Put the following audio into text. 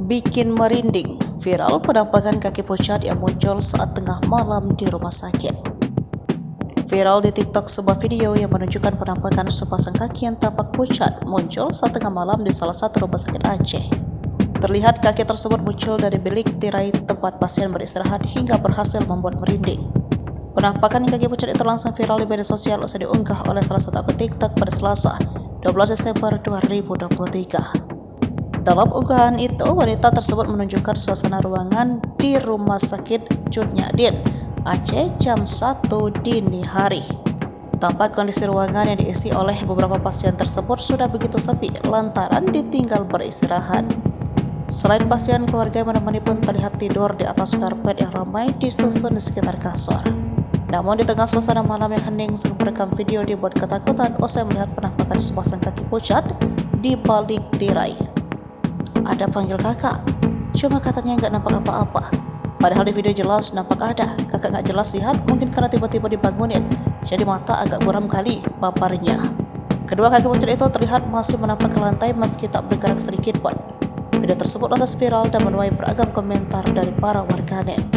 Bikin merinding, viral penampakan kaki pucat yang muncul saat tengah malam di rumah sakit. Viral di TikTok sebuah video yang menunjukkan penampakan sepasang kaki yang tampak pucat muncul saat tengah malam di salah satu rumah sakit Aceh. Terlihat kaki tersebut muncul dari bilik tirai tempat pasien beristirahat hingga berhasil membuat merinding. Penampakan kaki pucat itu langsung viral di media sosial usai diunggah oleh salah satu akun TikTok pada Selasa, 12 Desember 2023. Dalam unggahan itu, wanita tersebut menunjukkan suasana ruangan di Rumah Sakit Cut Nyak Aceh jam 1 dini hari. Tampak kondisi ruangan yang diisi oleh beberapa pasien tersebut sudah begitu sepi lantaran ditinggal beristirahat. Selain pasien, keluarga yang menemani pun terlihat tidur di atas karpet yang ramai disusun di sekitar kasur. Namun di tengah suasana malam yang hening, sang perekam video dibuat ketakutan usai melihat penampakan sepasang kaki pucat di balik tirai. Ada panggil kakak, cuma katanya nggak nampak apa-apa. Padahal di video jelas nampak ada. Kakak nggak jelas lihat, mungkin karena tiba-tiba dibangunin, jadi mata agak buram kali, paparnya. Kedua kaki pucat itu terlihat masih menampak ke lantai meski tak bergerak sedikit pun. Video tersebut lantas viral dan menuai beragam komentar dari para warganet.